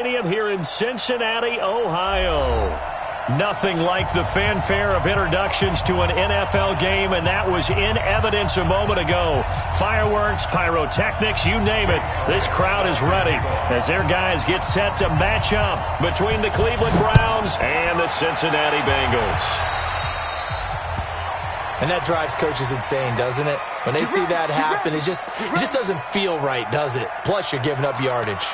Here in Cincinnati, Ohio. Nothing like the fanfare of introductions to an NFL game, and that was in evidence a moment ago. Fireworks, pyrotechnics, you name it. This crowd is ready as their guys get set to match up between the Cleveland Browns and the Cincinnati Bengals. And that drives coaches insane, doesn't it? When they see that happen, it just doesn't feel right, does it? Plus, you're giving up yardage.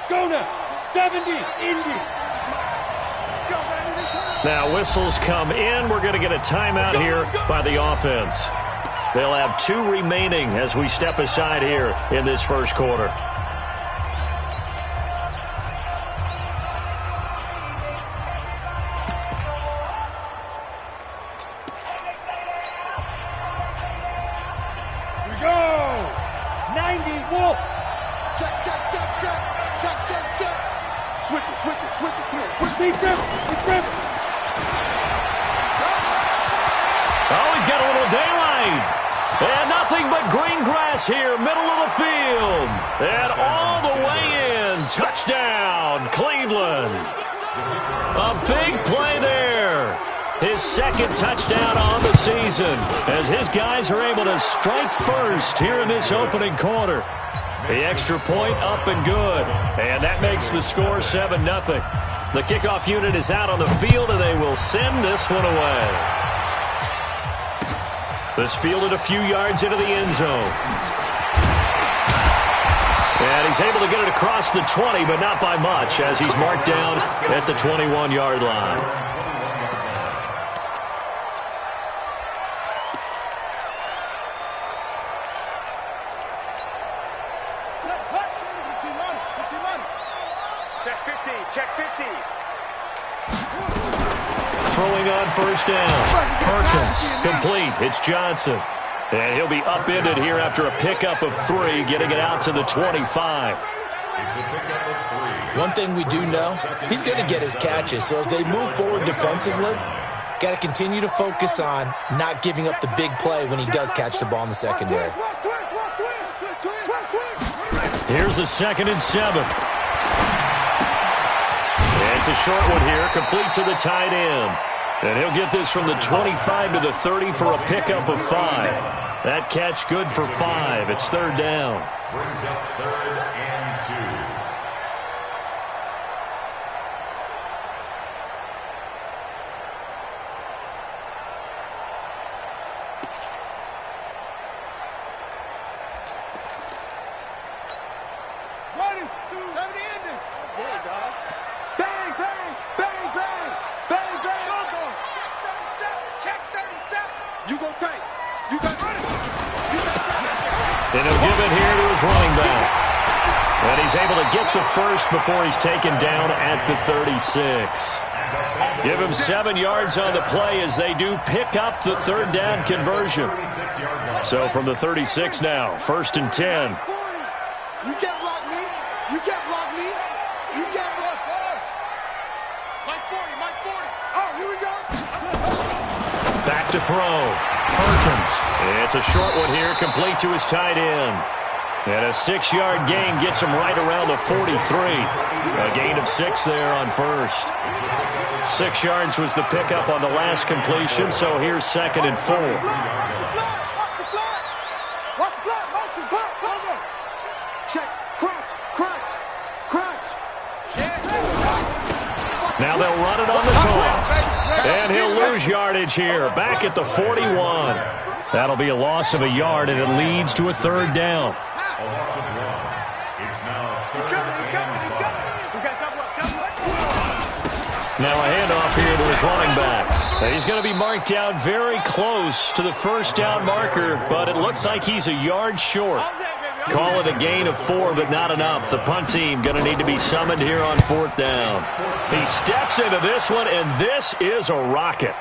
Go now. 70, Indy. Now whistles come in. We're going to get a timeout here by the offense. They'll have 2 remaining as we step aside here in this first quarter. Here we go. 90, Wolf. Check, check, check, check. Check, check, check. Switch it, switch it, switch it. Come on, switch. Deep grip. Deep grip. Oh, he's got a little daylight. And nothing but green grass here, middle of the field. And all the way in. Touchdown, Cleveland. A big play there. His second touchdown on the season as his guys are able to strike first here in this opening quarter. The extra point up and good. And that makes the score 7-0. The kickoff unit is out on the field, and they will send this one away. This fielded a few yards into the end zone. And he's able to get it across the 20, but not by much, as he's marked down at the 21-yard line. Throwing on first down. Perkins, complete. It's Johnson. And he'll be upended here after a pickup of 3, getting it out to the 25. One thing we do know, he's going to get his catches. So as they move forward defensively, got to continue to focus on not giving up the big play when he does catch the ball in the secondary. Here's a 2nd and 7. It's a short one here, complete to the tight end. And he'll get this from the 25 to the 30 for a pickup of 5. That catch good for 5. It's 3rd down. Brings up 3rd and 2. And he'll give it here to his running back. And he's able to get the first before he's taken down at the 36. Give him 7 yards on the play as they do pick up the 3rd down conversion. So from the 36 now, 1st and 10. You can't block me. You can't block me. You can't block far. Mike 40, Mike 40. Oh, here we go. Back to throw. Perkins. It's a short one here, complete to his tight end. And a 6-yard gain gets him right around the 43. A gain of 6 there on first. 6 yards was the pickup on the last completion, so here's 2nd and 4. Now they'll run it on the toss. And he'll lose yardage here, back at the 41. That'll be a loss of a yard, and it leads to a 3rd down. Now a handoff here to his running back. He's going to be marked down very close to the 1st down marker, but it looks like he's a yard short. Call it a gain of 4, but not enough. The punt team going to need to be summoned here on 4th down. He steps into this one, and this is a rocket.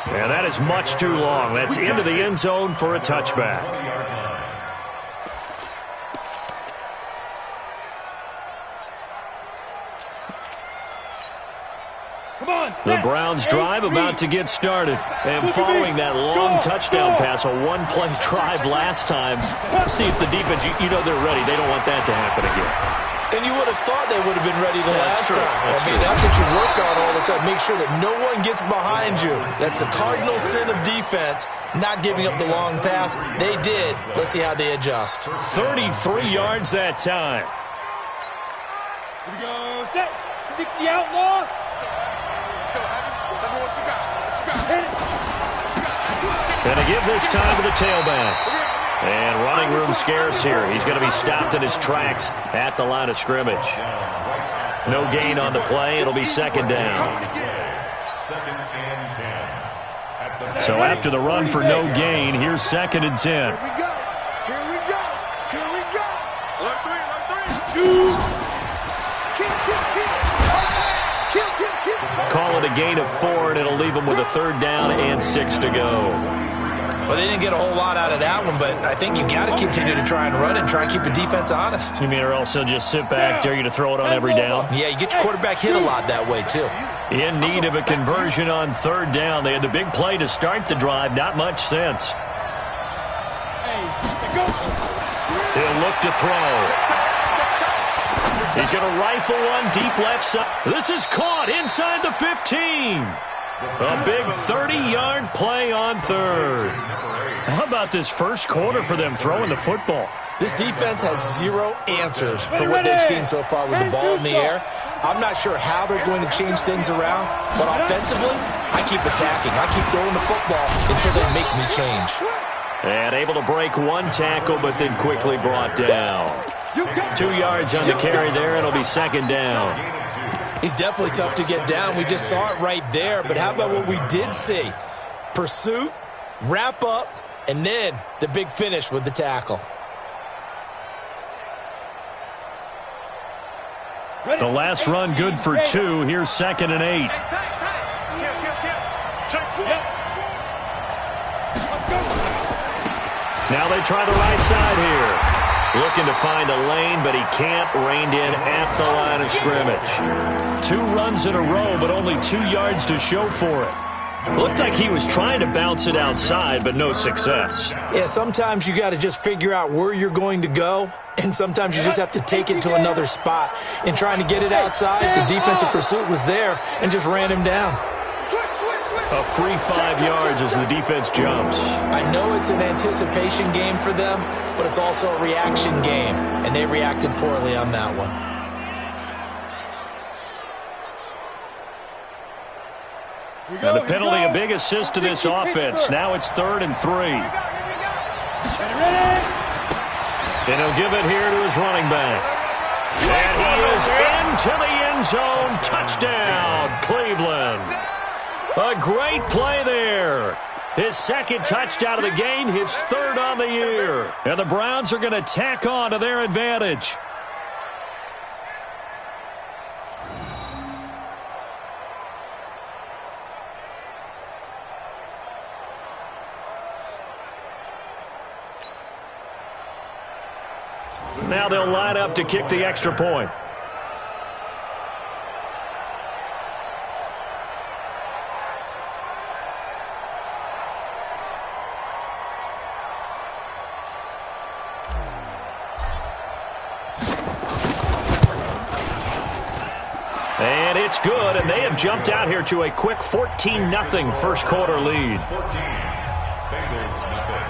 And that is much too long. That's into the end zone for a touchback. Come on, The Browns drive about to get started. And following that long touchdown pass, a one-play drive last time, see if the defense, you know they're ready. They don't want that to happen again. And you would have thought they would have been ready the last time. That's what you work on all the time. Make sure that no one gets behind you. That's the cardinal sin of defense, not giving up the long pass. They did. Let's see how they adjust. 33 yards that time. Here we go. Set. 60 outlaw. Let's go, Heavy. Let me what you got. What you got? Hit it. Gonna give this time to the tailback. And running room scarce here. He's going to be stopped in his tracks at the line of scrimmage. No gain on the play. It'll be second down. Second and 10. So after the run for no gain, here's second and 10. Here we go. Here we go. Here we go. Alert three. Shoot. Kill. Call it a gain of 4, and it'll leave him with a third down and 6 to go. Well, they didn't get a whole lot out of that one, but I think you got to continue to try and run and try and keep the defense honest. You mean or else he'll just sit back, dare you to throw it on every down? Yeah, you get your quarterback hit a lot that way, too. In need of a conversion on third down. They had the big play to start the drive. Not much sense. He'll look to throw. He's going to rifle one deep left side. This is caught inside the 15. A big 30-yard play on third. How about this first quarter for them throwing the football? This defense has zero answers for what they've seen so far with the ball in the air. I'm not sure how they're going to change things around, but offensively, I keep attacking. I keep throwing the football until they make me change. And able to break one tackle, but then quickly brought down. 2 yards on the carry there, and it'll be second down. He's definitely tough to get down. We just saw it right there. But how about what we did see? Pursuit, wrap up, and then the big finish with the tackle. The last run good for 2. Here's second and 8. Now they try the right side here. Looking to find a lane, but he can't. Reined in at the line of scrimmage. 2 runs in a row, but only 2 yards to show for it. Looked like he was trying to bounce it outside, but no success. Yeah, sometimes you got to just figure out where you're going to go, and sometimes you just have to take it to another spot. In trying to get it outside, the defensive pursuit was there and just ran him down. A free 5 yards as the defense jumps. I know it's an anticipation game for them, but it's also a reaction game, and they reacted poorly on that one. And the penalty, a big assist to this offense. Now it's 3rd and 3. And he'll give it here to his running back. And he is into the end zone. Touchdown, Cleveland. A great play there. His second touchdown of the game, his 3rd on the year. And the Browns are going to tack on to their advantage. Now they'll line up to kick the extra point. And it's good, and they have jumped out here to a quick 14-0 first quarter lead. 14. Bengals nothing.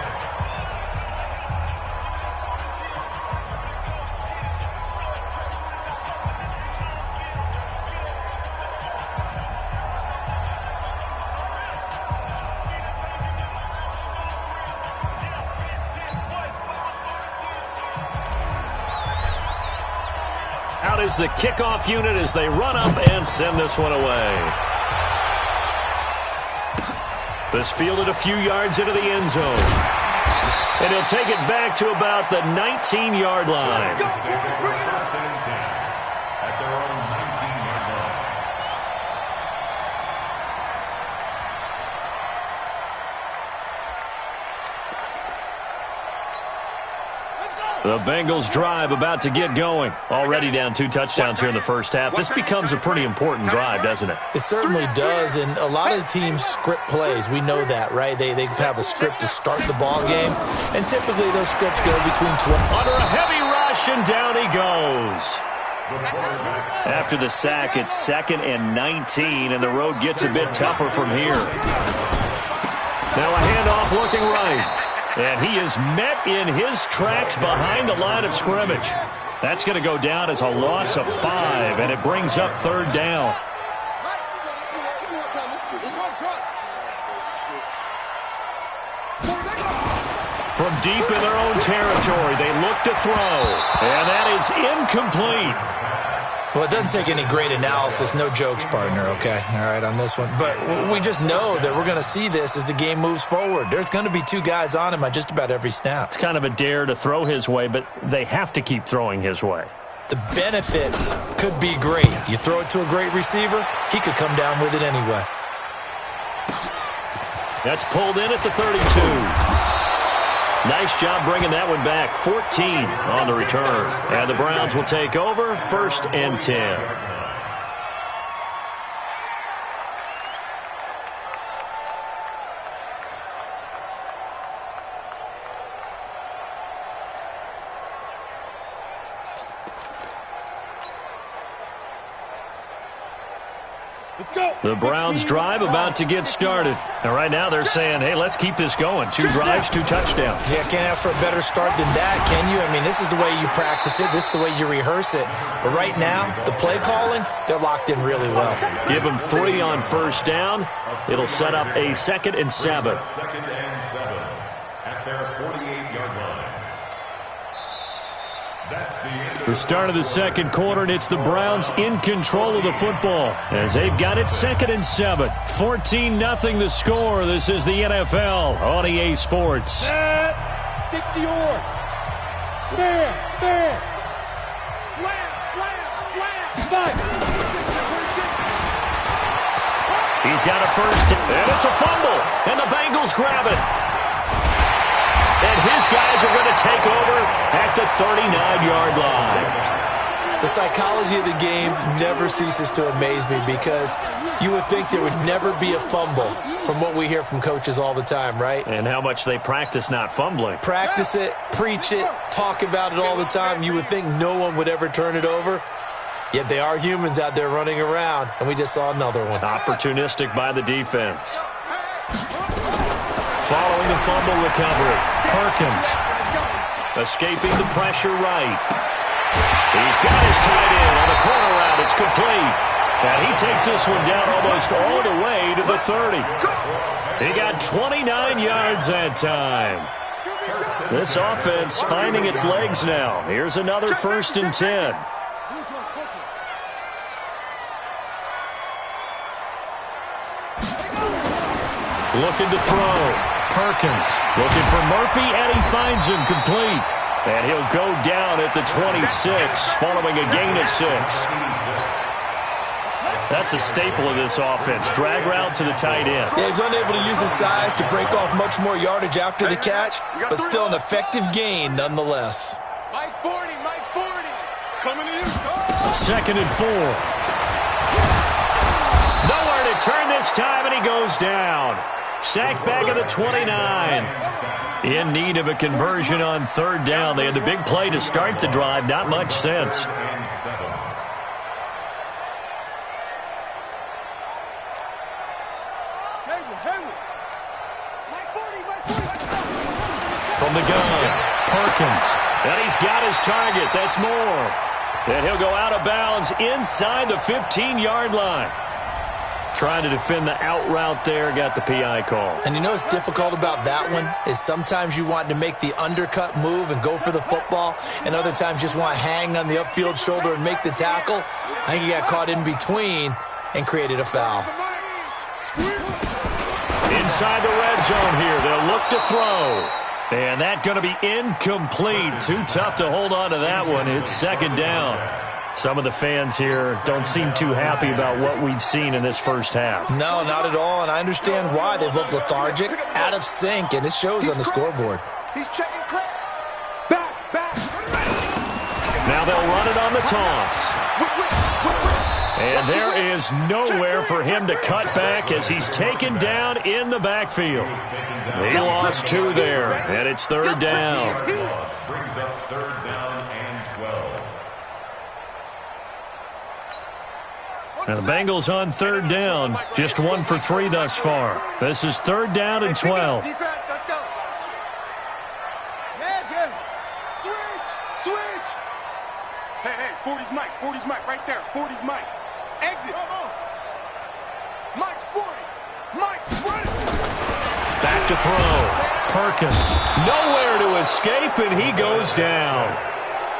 Out is the kickoff unit as they run up and send this one away. This fielded a few yards into the end zone. And he'll take it back to about the 19-yard line. First and 10 at their own 19-yard line. Let's go. The Bengals drive about to get going. Already down 2 touchdowns here in the first half. This becomes a pretty important drive, doesn't it? It certainly does, and a lot of teams script plays. We know that, right? They have a script to start the ball game, and typically those scripts go between 12. Under a heavy rush, and down he goes. After the sack, it's 2nd and 19, and the road gets a bit tougher from here. Now a handoff looking right. And he is met in his tracks behind the line of scrimmage. That's going to go down as a loss of 5, and it brings up 3rd down. From deep in their own territory, they look to throw, and that is incomplete. Well, it doesn't take any great analysis. No jokes, partner, okay? All right, on this one. But we just know that we're going to see this as the game moves forward. There's going to be 2 guys on him on just about every snap. It's kind of a dare to throw his way, but they have to keep throwing his way. The benefits could be great. You throw it to a great receiver, he could come down with it anyway. That's pulled in at the 32. Nice job bringing that one back. 14 on the return. And the Browns will take over, 1st and 10. The Browns drive about to get started. And right now they're saying, hey, let's keep this going. 2 drives, 2 touchdowns. Yeah, can't ask for a better start than that, can you? I mean, this is the way you practice it. This is the way you rehearse it. But right now, the play calling, they're locked in really well. Give them 3 on 1st down. It'll set up a 2nd and 7. 2nd and 7 at their 48-yard line. The start of the 2nd quarter, and it's the Browns in control of the football as they've got it 2nd and 7. 14-0 the score. This is the NFL on EA Sports. 60 or. There. Slam. He's got a first, and it's a fumble, and the Bengals grab it. And his guys are going to take over at the 39-yard line. The psychology of the game never ceases to amaze me because you would think there would never be a fumble from what we hear from coaches all the time, right? And how much they practice not fumbling. Practice it, preach it, talk about it all the time. You would think no one would ever turn it over. Yet they are humans out there running around, and we just saw another one. Opportunistic by the defense. Following the fumble recovery, Perkins escaping the pressure right. He's got his tight end on the corner route. It's complete. And he takes this one down almost all the way to the 30. He got 29 yards that time. This offense finding its legs now. Here's another 1st and 10. Looking to throw. Perkins looking for Murphy, and he finds him complete. And he'll go down at the 26, following a gain of 6. That's a staple of this offense. Drag route to the tight end. Yeah, he's unable to use his size to break off much more yardage after the catch, but still an effective gain nonetheless. Mike 40. Coming to you. 2nd and 4. Nowhere to turn this time, and he goes down. Sacked back at the 29. In need of a conversion on 3rd down. They had the big play to start the drive. Not much sense. From the gun, Perkins. And he's got his target. That's more. And he'll go out of bounds inside the 15-yard line. Trying to defend the out route there, got the PI call. And you know what's difficult about that one is sometimes you want to make the undercut move and go for the football, and other times just want to hang on the upfield shoulder and make the tackle. I think he got caught in between and created a foul. Inside the red zone here, they'll look to throw. And that's going to be incomplete. Too tough to hold on to that one. It's 2nd down. Some of the fans here don't seem too happy about what we've seen in this first half. No, not at all, and I understand why. They've looked lethargic, out of sync, and it shows on the scoreboard. He's checking crap. Back. they'll run it on the toss. And there is nowhere for him to cut back as he's taken down in the backfield. He lost 2 there, and it's 3rd down. Brings up 3rd down and 12. And the Bengals on 3rd down, just 1 for 3 thus far. This is 3rd down and 12. Defense, let's go. Yeah. Switch. Hey, 40's Mike right there. 40's Mike. Exit. Mike's 40. Mike's running. Back to throw. Perkins, nowhere to escape, and he goes down.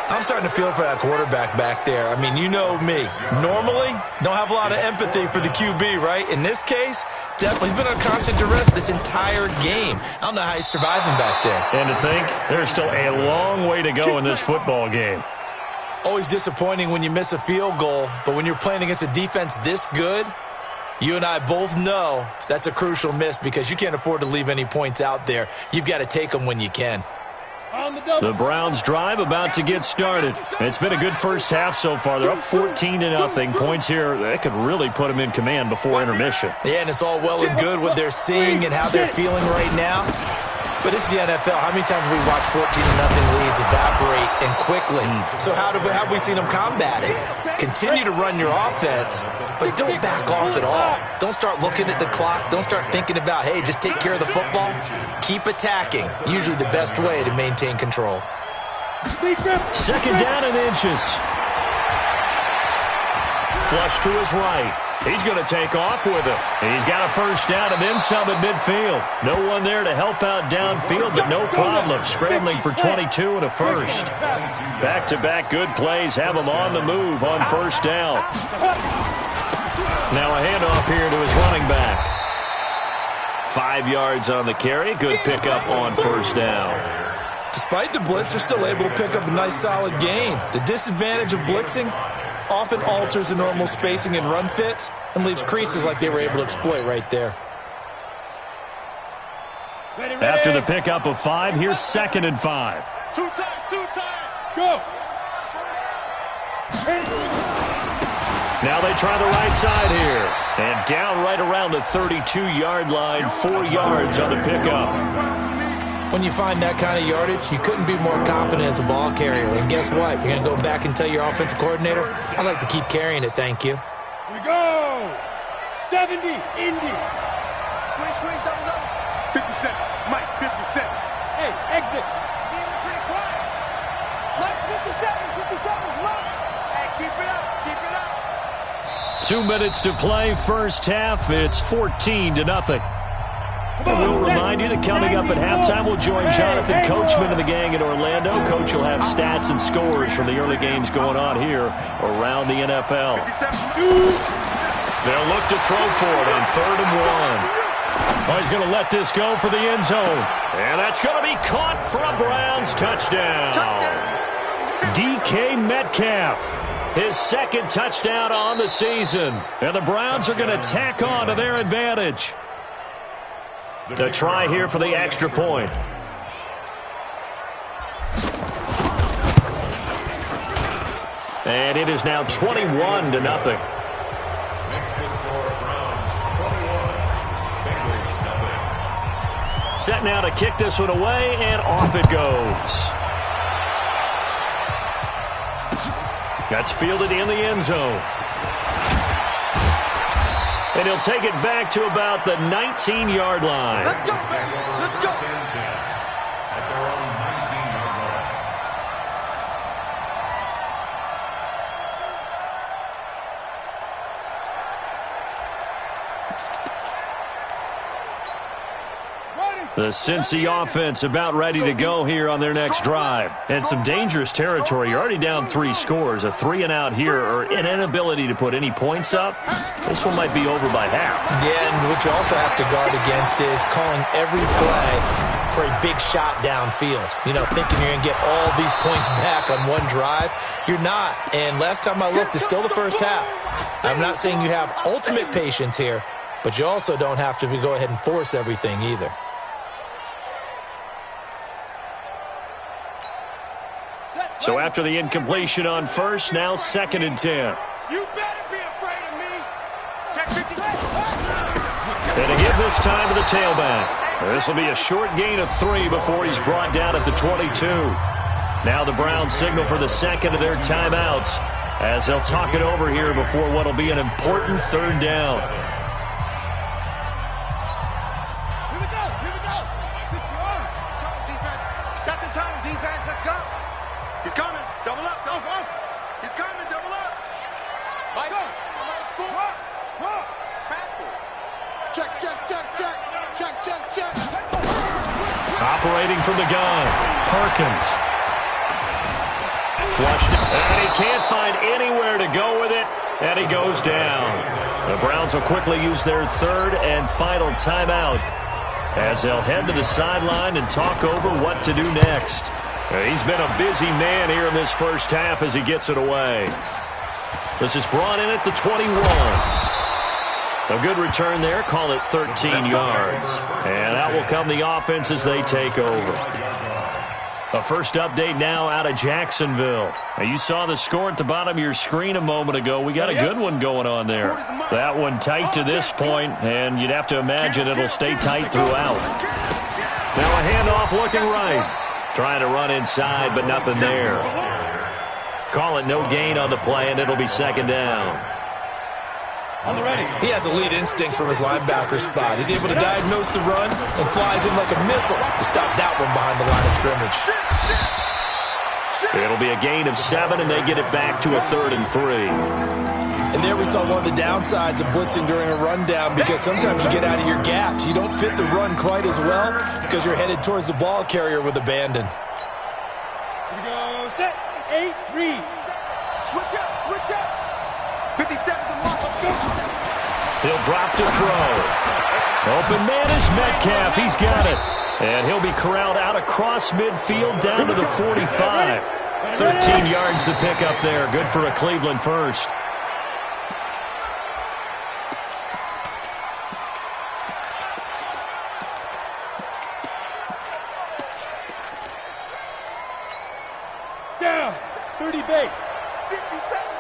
I'm starting to feel for that quarterback back there. I mean, you know me. Normally, don't have a lot of empathy for the QB, right? In this case, definitely, he's been on constant duress this entire game. I don't know how he's surviving back there. And to think, there's still a long way to go in this football game. Always disappointing when you miss a field goal, but when you're playing against a defense this good, you and I both know that's a crucial miss because you can't afford to leave any points out there. You've got to take them when you can. The Browns drive about to get started. It's been a good first half so far. They're up 14-0. Points here, that could really put them in command before intermission. Yeah, and it's all well and good what they're seeing and how they're feeling right now. But this is the NFL. How many times have we watched 14-0 leads evaporate and quickly? So how have we seen them combat it? Continue to run your offense, but don't back off at all. Don't start looking at the clock. Don't start thinking about, hey, just take care of the football. Keep attacking. Usually the best way to maintain control. 2nd down and inches. Flush to his right. He's going to take off with it. He's got a 1st down and then some at midfield. No one there to help out downfield, but no problem. Scrambling for 22 and a 1st. Back-to-back good plays have him on the move on 1st down. Now a handoff here to his running back. 5 yards on the carry. Good pickup on 1st down. Despite the blitz, they're still able to pick up a nice solid gain. The disadvantage of blitzing often alters the normal spacing and run fits and leaves creases like they were able to exploit right there. After the pickup of 5, here's 2nd and 5. 2 times. Go. Now they try the right side here. And down right around the 32-yard line, 4 yards on the pickup. When you find that kind of yardage, you couldn't be more confident as a ball carrier. And guess what? You're going to go back and tell your offensive coordinator, I'd like to keep carrying it, thank you. We go. 70, Indy. Squeeze, double. 57, Mike, 57. Hey, exit. Being pretty quiet. Mike's 57's Mike. Hey, keep it up. 2 minutes to play, first half. It's 14-0. And we'll remind you that coming up at halftime, we'll join Jonathan Coachman and the gang in Orlando. Coach will have stats and scores from the early games going on here around the NFL. They'll look to throw for it on 3rd and 1. Oh, he's going to let this go for the end zone. And that's going to be caught for a Browns touchdown. DK Metcalf, his 2nd touchdown on the season. And the Browns are going to tack on to their advantage. The try here for the extra point. And it is now 21-0. Next to score, Browns 21, Bengals 0. Set now to kick this one away, and off it goes. That's fielded in the end zone. And he'll take it back to about the 19-yard line. Let's go. At their own 19-yard line. The Cincy offense about ready to go here on their next drive. And some dangerous territory. You're already down 3 scores. A 3-and-out here, or an inability to put any points up. This one might be over by half. Yeah, and what you also have to guard against is calling every play for a big shot downfield. You know, thinking you're going to get all these points back on one drive. You're not. And last time I looked, it's still the first half. I'm not saying you have ultimate patience here, but you also don't have to go ahead and force everything either. So after the incompletion on first, now 2nd and 10. You better be afraid of me. Check 50. And to give this time to the tailback. This will be a short gain of 3 before he's brought down at the 22. Now the Browns signal for the second of their timeouts as they'll talk it over here before what will be an important 3rd down. Here we go. Set the tone, defense. Let's go. He's coming. Double up. Go. He's coming. Double up. Mike. Go. Whoa. Tackle. Check. Operating from the gun, Perkins. Flushed, and he can't find anywhere to go with it, and he goes down. The Browns will quickly use their 3rd and final timeout as they'll head to the sideline and talk over what to do next. He's been a busy man here in this first half as he gets it away. This is brought in at the 21. A good return there, call it 13 yards. And out will come the offense as they take over. A first update now out of Jacksonville. Now you saw the score at the bottom of your screen a moment ago. We got a good one going on there. That one tight to this point, and you'd have to imagine it'll stay tight throughout. Now a handoff looking right. Trying to run inside, but nothing there. Call it no gain on the play, and it'll be 2nd down. He has elite instincts from his linebacker spot. He's able to diagnose the run and flies in like a missile to stop that one behind the line of scrimmage. It'll be a gain of 7, and they get it back to a 3rd and 3. And there we saw one of the downsides of blitzing during a rundown, because sometimes you get out of your gaps. You don't fit the run quite as well because you're headed towards the ball carrier with abandon. Here we go. Set. 8, read. Switch up. 57 to mark. He'll drop to throw. Open man is Metcalf. He's got it. And he'll be corralled out across midfield down to the 45. 13 yards to pick up there. Good for a Cleveland first. Down. 30 base. 57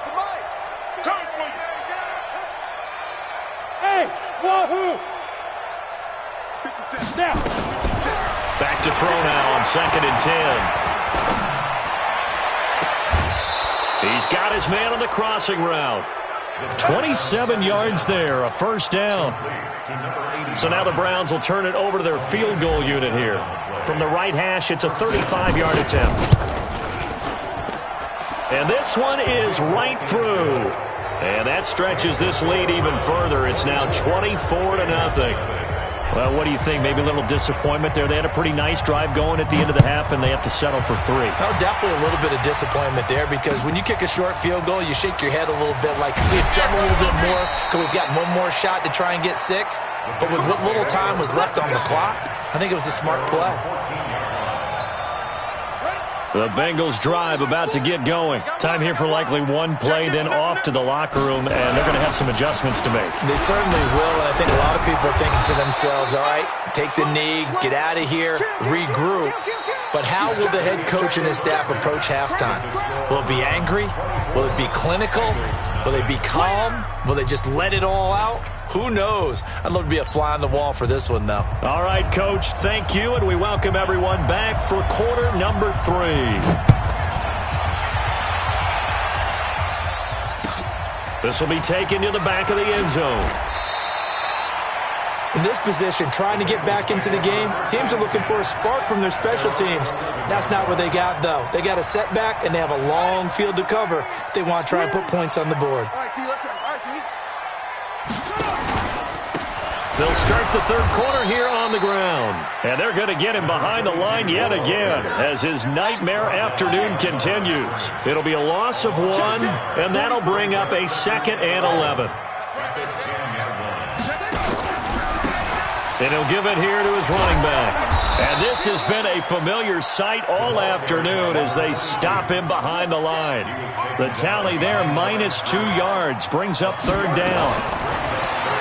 to Mike. Come for you. Hey, wahoo! 57 now. Back to throw now on 2nd and 10. He's got his man on the crossing route. 27 yards there, a 1st down. So now the Browns will turn it over to their field goal unit here. From the right hash, it's a 35-yard attempt. And this one is right through. And that stretches this lead even further. It's now 24-0. Well, what do you think? Maybe a little disappointment there. They had a pretty nice drive going at the end of the half, and they have to settle for 3. Well, definitely a little bit of disappointment there, because when you kick a short field goal, you shake your head a little bit like, we've done a little bit more because we've got one more shot to try and get 6. But with what little time was left on the clock, I think it was a smart play. The Bengals drive about to get going. Time here for likely one play, then off to the locker room, and they're going to have some adjustments to make. They certainly will, and I think a lot of people are thinking to themselves, all right, take the knee, get out of here, regroup. But how will the head coach and his staff approach halftime? Will it be angry? Will it be clinical? Will they be calm? Will they just let it all out? Who knows? I'd love to be a fly on the wall for this one, though. All right, Coach, thank you, and we welcome everyone back for quarter number 3. This will be taken to the back of the end zone. In this position, trying to get back into the game, teams are looking for a spark from their special teams. That's not what they got, though. They got a setback, and they have a long field to cover if they want to try and put points on the board. All right, T, let's turn. All right, T. They'll start the 3rd quarter here on the ground. And they're going to get him behind the line yet again as his nightmare afternoon continues. It'll be a loss of 1, and that'll bring up a 2nd and 11. And he'll give it here to his running back. And this has been a familiar sight all afternoon as they stop him behind the line. The tally there, -2 yards, brings up 3rd down.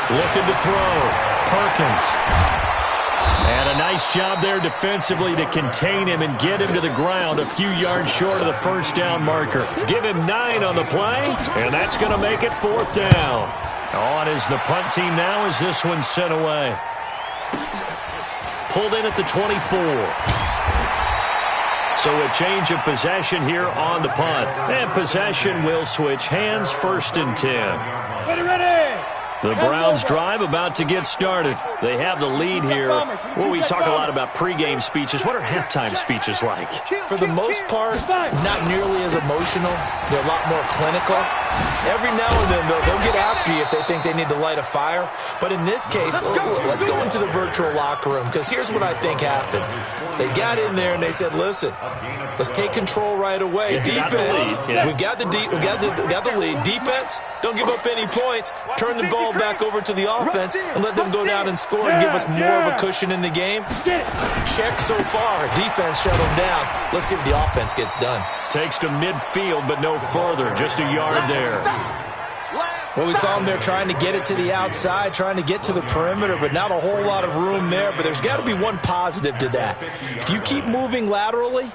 Looking to throw. Perkins. And And a nice job there defensively to contain him and get him to the ground a few yards short of the first down marker. Give him 9 on the play, and that's going to make it 4th down. On is the punt team now as this one's sent away. Pulled in at the 24. So a change of possession here on the punt. And possession will switch hands, 1st and 10. Ready. The Browns drive about to get started. They have the lead here. Well, we talk a lot about pregame speeches. What are halftime speeches like? For the most part, not nearly as emotional. They're a lot more clinical. Every now and then, they'll get after you if they think they need to light a fire. But in this case, let's go into the virtual locker room, because here's what I think happened. They got in there and they said, listen, let's take control right away. Defense, we've got the lead. Defense, don't give up any points. Turn the ball back over to the offense and let them go down and score and give us more of a cushion in the game. Check so far. Defense shut them down. Let's see if the offense gets done. Takes to midfield, but no further. Just a yard there. Well, we saw them there trying to get it to the outside, trying to get to the perimeter, but not a whole lot of room there. But there's got to be one positive to that. If you keep moving laterally,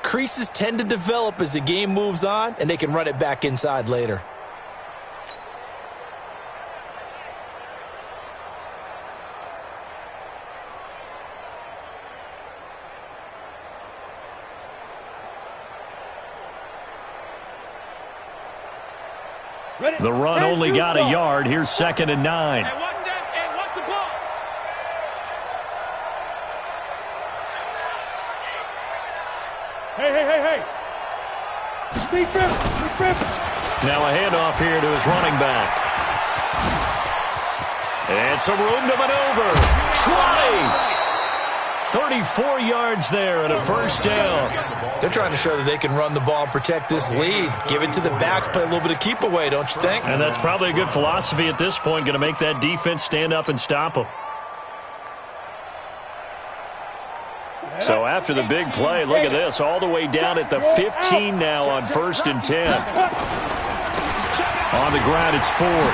creases tend to develop as the game moves on, and they can run it back inside later. The run only got a yard. Here's 2nd and 9. Hey, watch that. Hey, watch the ball. Hey. Defense. Now a handoff here to his running back. And some room to maneuver. Try! 34 yards there and a 1st down. They're trying to show that they can run the ball and protect this lead. Give it to the backs, play a little bit of keep away, don't you think? And that's probably a good philosophy at this point, going to make that defense stand up and stop them. So after the big play, look at this, all the way down at the 15 now on 1st and 10. On the ground, it's Ford.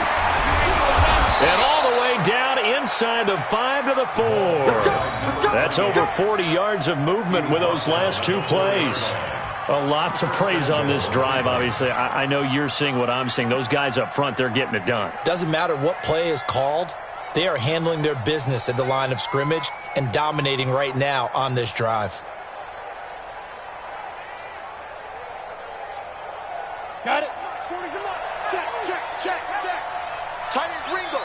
And all the way down inside the 5 to the 4. That's over 40 yards of movement with those last 2 plays. A lot to praise on this drive, obviously. I know you're seeing what I'm seeing. Those guys up front, they're getting it done. Doesn't matter what play is called. They are handling their business at the line of scrimmage and dominating right now on this drive. Got it. Check. Tight ends Ringo.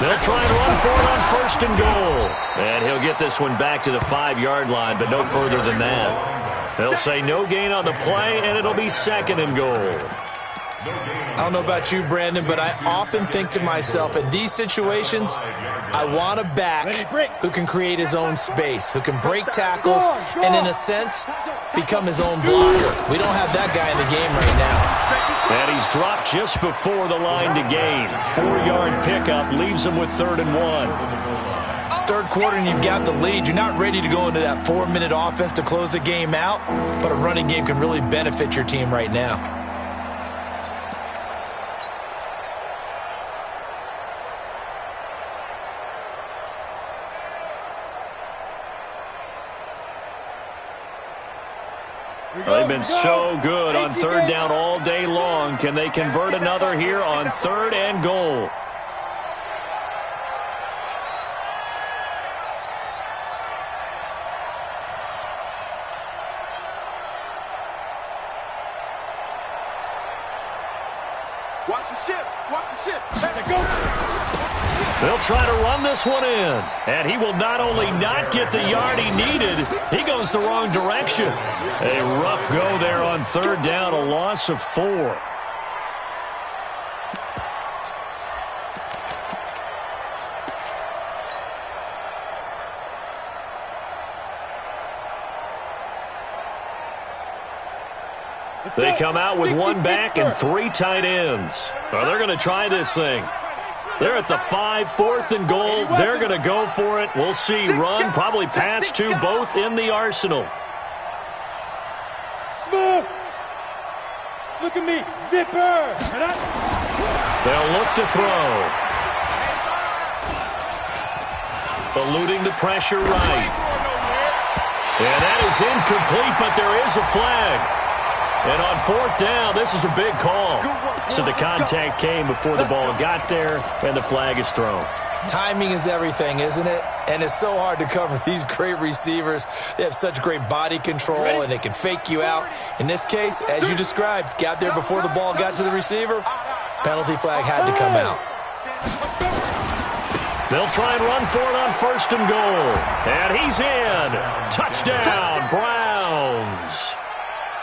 They'll try and run for it on 1st and goal. And he'll get this one back to the 5-yard line, but no further than that. They'll say no gain on the play, and it'll be 2nd and goal. I don't know about you, Brandon, but I often think to myself, in these situations, I want a back who can create his own space, who can break tackles, and in a sense, become his own blocker. We don't have that guy in the game right now. And he's dropped just before the line to gain. 4-yard pickup leaves him with 3rd and 1. Third quarter and you've got the lead. You're not ready to go into that 4-minute offense to close the game out, but a running game can really benefit your team right now. They've been so good on 3rd down all day long. Can they convert another here on 3rd and goal? Watch the ship. Let's go. They'll try to run this one in. And he will not only not get the yard he needed, he goes the wrong direction. A rough go there on 3rd down, a loss of 4. They come out with 1 back and 3 tight ends. Well, they're going to try this thing. They're at the 5, 4th and goal. They're going to go for it. We'll see. Run, probably pass 2, both in the arsenal. Smooth. Look at me. Zipper. They'll look to throw. Eluding the pressure right. And that is incomplete, but there is a flag. And on 4th down, this is a big call. So the contact came before the ball got there, and the flag is thrown. Timing is everything, isn't it? And it's so hard to cover these great receivers. They have such great body control, and they can fake you out. In this case, as you described, got there before the ball got to the receiver. Penalty flag had to come out. They'll try and run for it on 1st and goal. And he's in. Touchdown, Browns.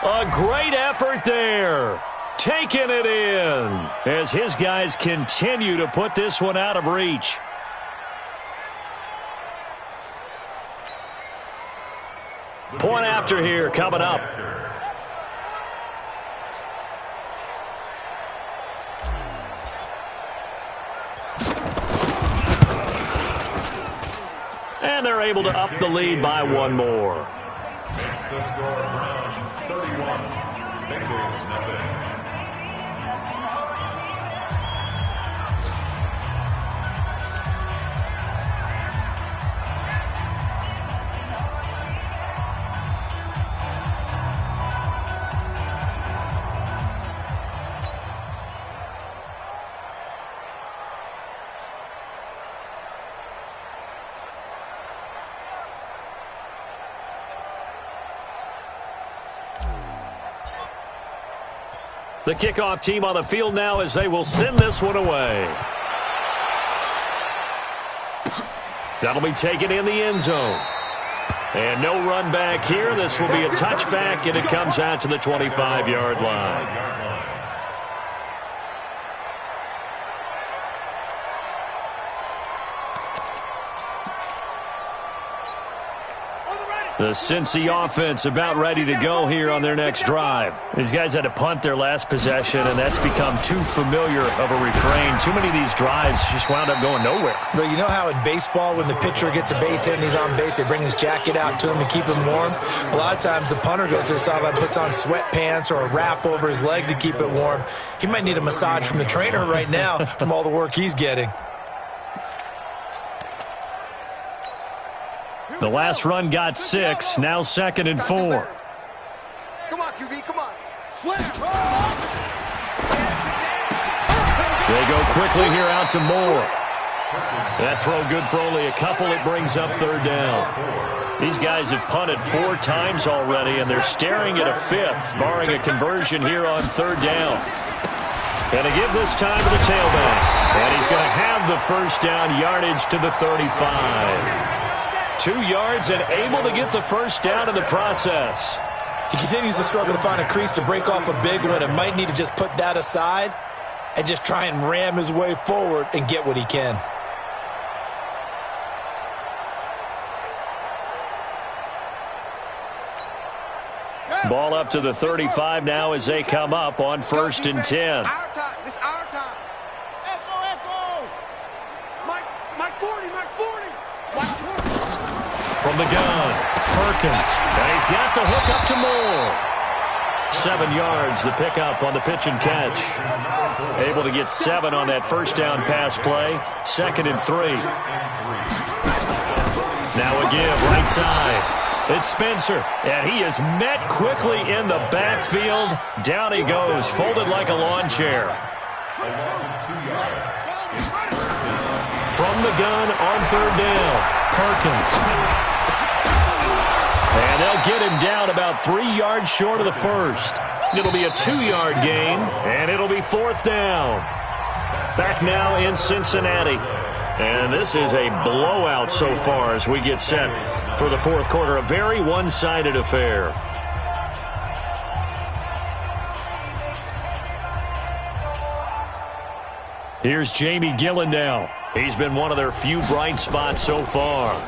A great effort there. Taking it in as his guys continue to put this one out of reach. Point after here coming up. And they're able to up the lead by one more. Makes the score Browns 31, Bengals nothing. The kickoff team on the field now as they will send this one away. That'll be taken in the end zone. And no run back here. This will be a touchback, and it comes out to the 25-yard line. The Cincy offense about ready to go here on their next drive. These guys had to punt their last possession, and that's become too familiar of a refrain. Too many of these drives just wound up going nowhere. But you know how in baseball, when the pitcher gets a base hit and he's on base, they bring his jacket out to him to keep him warm? A lot of times the punter goes to the sideline, puts on sweatpants or a wrap over his leg to keep it warm. He might need a massage from the trainer right now from all the work he's getting. The last run got 6, now 2nd and 4. Come on, QB, come on. Slam. They go quickly here out to Moore. That throw good for only a couple. It brings up 3rd down. These guys have punted 4 times already, and they're staring at a 5th, barring a conversion here on 3rd down. And to give this time to the tailback. And he's going to have the 1st down yardage to the 35. 2 yards and able to get the 1st down in the process. He continues to struggle to find a crease to break off a big one and might need to just put that aside and just try and ram his way forward and get what he can. Ball up to the 35 now as they come up on 1st and 10. Our time. It's our time. Echo. Mike's 40. Mike's 40. From the gun, Perkins. And he's got the hook up to Moore. 7 yards, the pickup on the pitch and catch. Able to get 7 on that 1st down pass play. 2nd and 3. Now a give, right side. It's Spencer, and he is met quickly in the backfield. Down he goes, folded like a lawn chair. From the gun on 3rd down, Perkins. And they'll get him down about 3 yards short of the 1st. It'll be a 2-yard gain, and it'll be 4th down. Back now in Cincinnati. And this is a blowout so far as we get set for the 4th quarter. A very one-sided affair. Here's Jamie Gillen now. He's been one of their few bright spots so far.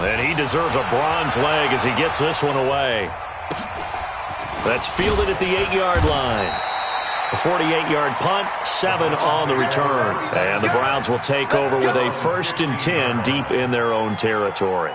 And he deserves a bronze leg as he gets this one away. That's fielded at the 8-yard line. A 48-yard punt, 7 on the return. And the Browns will take over with a 1st and 10 deep in their own territory.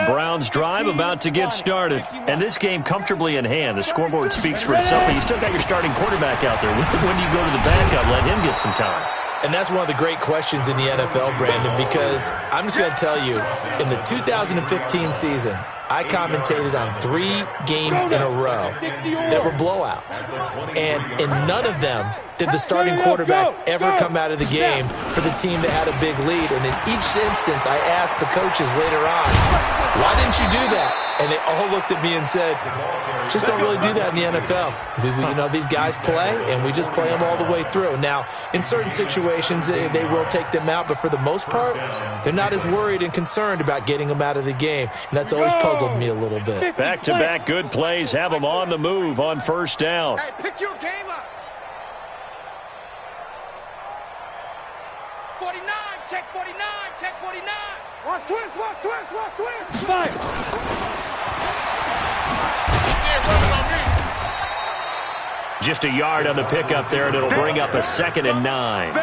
Browns drive about to get started. And this game comfortably in hand. The scoreboard speaks for itself, but you still got your starting quarterback out there. When do you go to the backup, let him get some time? And that's one of the great questions in the NFL, Brandon, because I'm just going to tell you, in the 2015 season, I commentated on 3 games in a row that were blowouts. And in none of them did the starting quarterback ever come out of the game for the team that had a big lead. And in each instance, I asked the coaches later on, why didn't you do that? And they all looked at me and said, just don't really do that in the NFL. You know, these guys play, and we just play them all the way through. Now, in certain situations, they will take them out, but for the most part, they're not as worried and concerned about getting them out of the game, and that's always puzzled me a little bit. Back-to-back good plays have them on the move on first down. Hey, pick your game up. 49, check 49, check 49. Watch twist, watch twist, watch twist. Fire. Just a yard on the pickup there, and it'll bring up a 2nd and 9.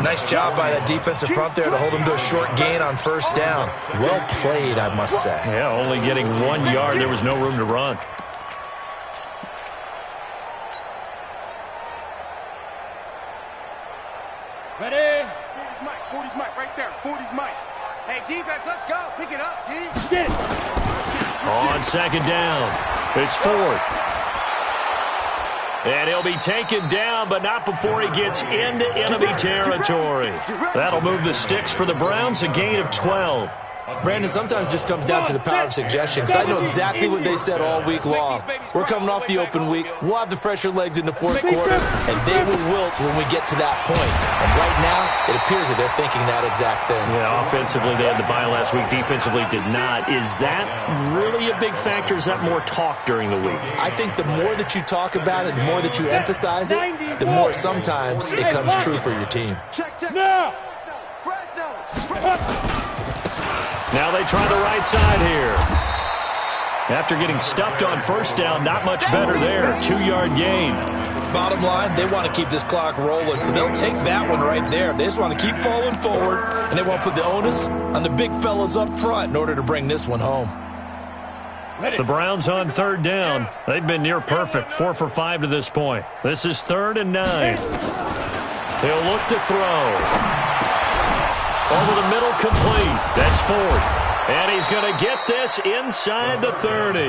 Nice job by that defensive front there to hold him to a short gain on first down. Well played, I must say. Yeah, only getting 1 yard. There was no room to run. Ready? 40's Mike, 40's Mike, right there. 40's Mike. Hey, defense, let's go. Pick it up, D. Get it. On 2nd down, it's 4th. And he'll be taken down, but not before he gets into enemy territory. That'll move the sticks for the Browns, a gain of 12. Brandon, sometimes just comes down to the power of suggestion, because I know exactly what they said all week long. We're coming off the open week. We'll have the fresher legs in the fourth quarter, and they will wilt when we get to that point. And right now, it appears that they're thinking that exact thing. Yeah, offensively, they had the bye last week. Defensively, did not. Is that really a big factor? Is that more talk during the week? I think the more that you talk about it, the more that you emphasize it, the more sometimes it comes true for your team. Now. Now they try the right side here. After getting stuffed on first down, not much better there. 2-yard gain. Bottom line, they want to keep this clock rolling, so they'll take that one right there. They just want to keep falling forward, and they want to put the onus on the big fellas up front in order to bring this one home. The Browns on 3rd down. They've been near perfect, 4 for 5 to this point. This is 3rd and 9. He'll look to throw. Over the middle, complete. That's 4th. And he's going to get this inside the 30.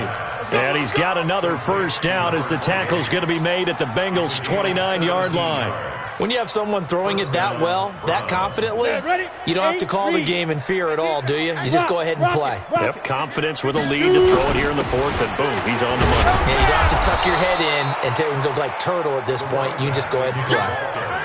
And he's got another first down as the tackle's going to be made at the Bengals' 29-yard line. When you have someone throwing it that well, that confidently, you don't have to call the game in fear at all, do you? You just go ahead and play. Yep, confidence with a lead to throw it here in the 4th, and boom, he's on the money. Yeah, you don't have to tuck your head in and go like turtle at this point. You can just go ahead and play.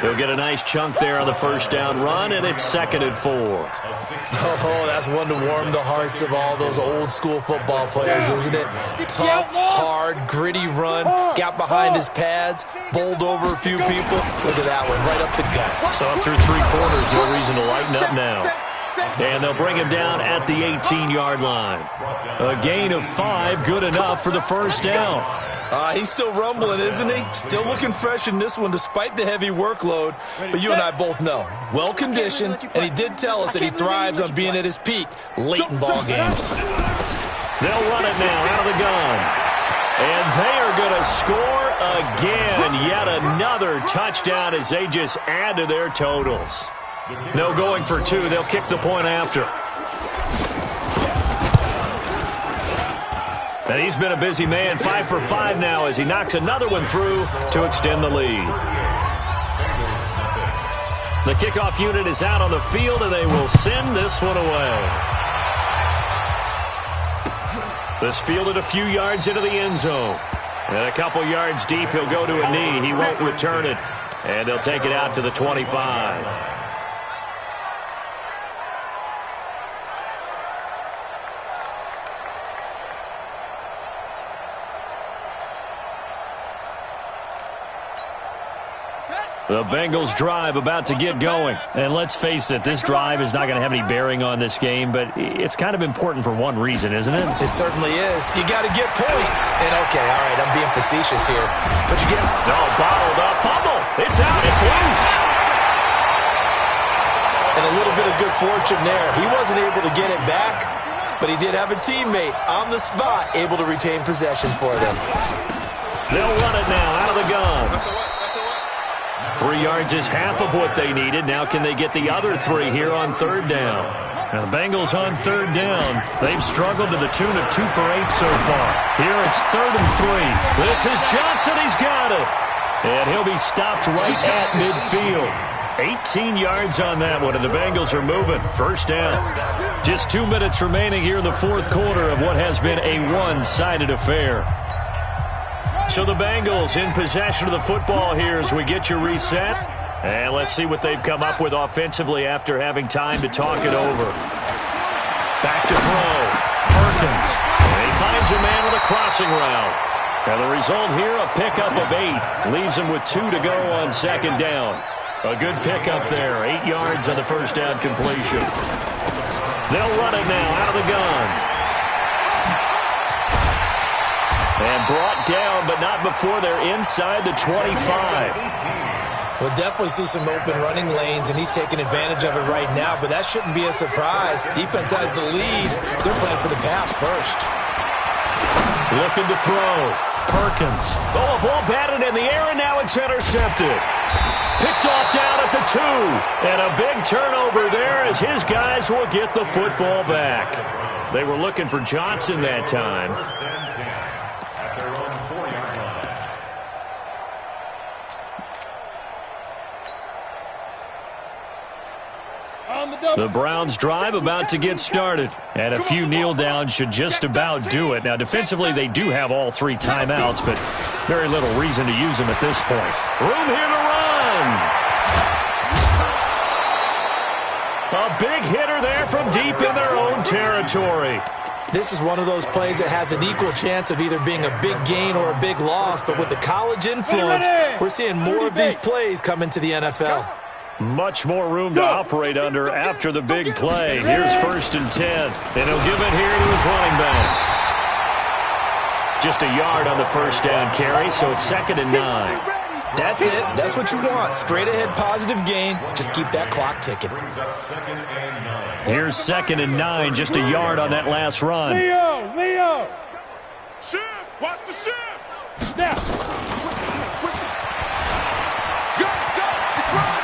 He'll get a nice chunk there on the first down run, and it's 2nd and 4. Oh, that's one to warm the hearts of all those old-school football players, isn't it? Tough, hard, gritty run, got behind his pads, bowled over a few people. Look at that one, right up the gut. So up through 3 quarters, no reason to lighten up now. And they'll bring him down at the 18-yard line. A gain of 5, good enough for the first down. He's still rumbling, isn't he? Still looking fresh in this one despite the heavy workload. But you and I both know, well-conditioned, and he did tell us that he thrives on being at his peak late in ball games. They'll run it now out of the gun. And they are going to score again. Yet another touchdown as they just add to their totals. No going for 2. They'll kick the point after. And he's been a busy man, 5 for 5 now as he knocks another one through to extend the lead. The kickoff unit is out on the field, and they will send this one away. This fielded a few yards into the end zone. And a couple yards deep, he'll go to a knee. He won't return it. And they'll take it out to the 25. The Bengals drive about to get going. And let's face it, this drive is not going to have any bearing on this game, but it's kind of important for one reason, isn't it? It certainly is. You got to get points. And okay, all right, I'm being facetious here. But you get... No, bottled up. Fumble. It's out. It's loose. And a little bit of good fortune there. He wasn't able to get it back, but he did have a teammate on the spot able to retain possession for them. They'll run it now out of the gun. 3 yards is half of what they needed. Now can they get the other 3 here on third down? Now the Bengals on third down. They've struggled to the tune of 2 for 8 so far. Here it's 3rd and 3. This is Johnson. He's got it. And he'll be stopped right at midfield. 18 yards on that one, and the Bengals are moving. First down. Just 2 minutes remaining here in the fourth quarter of what has been a one-sided affair. So the Bengals in possession of the football here as we get you reset. And let's see what they've come up with offensively after having time to talk it over. Back to throw. Perkins. And he finds a man with a crossing route. And the result here, a pickup of 8. Leaves him with 2 to go on second down. A good pickup there. 8 yards on the first down completion. They'll run it now out of the gun. And brought down, but not before they're inside the 25. We'll definitely see some open running lanes, and he's taking advantage of it right now, but that shouldn't be a surprise. Defense has the lead. They're playing for the pass first. Looking to throw. Perkins. Oh, a ball batted in the air, and now it's intercepted. Picked off down at the 2. And a big turnover there as his guys will get the football back. They were looking for Johnson that time. The Browns drive about to get started. And a few kneel downs should just about do it. Now, defensively, they do have all 3 timeouts, but very little reason to use them at this point. Room here to run. A big hitter there from deep in their own territory. This is one of those plays that has an equal chance of either being a big gain or a big loss, but with the college influence, we're seeing more of these plays come into the NFL. Much more room to operate under after the big play. Here's 1st and 10. And he'll give it here to his running back. Just a yard on the first down carry, so it's 2nd and 9. That's it. That's what you want. Straight ahead positive gain. Just keep that clock ticking. Here's 2nd and 9. Just a yard on that last run. Leo. Shift. Watch the shift. Now.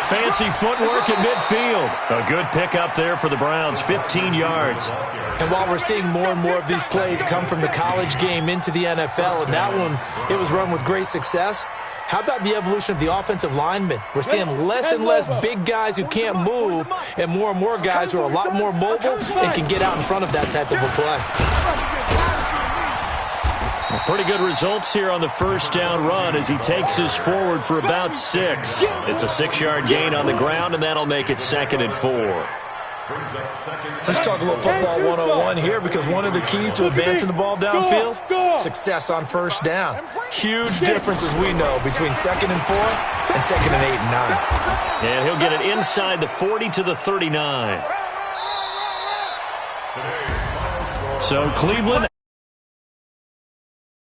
Fancy footwork at midfield. A good pickup there for the Browns, 15 yards. And while we're seeing more and more of these plays come from the college game into the NFL, and that one, it was run with great success, how about the evolution of the offensive linemen? We're seeing less and less big guys who can't move and more guys who are a lot more mobile and can get out in front of that type of a play. Well, pretty good results here on the first down run as he takes us forward for about 6. It's a 6-yard gain on the ground, and that'll make it 2nd and 4. Let's talk a little football 101 here, because one of the keys to advancing the ball downfield, success on first down. Huge difference, as we know, between 2nd and 4 and 2nd and 8 and 9. And he'll get it inside the 40 to the 39. So Cleveland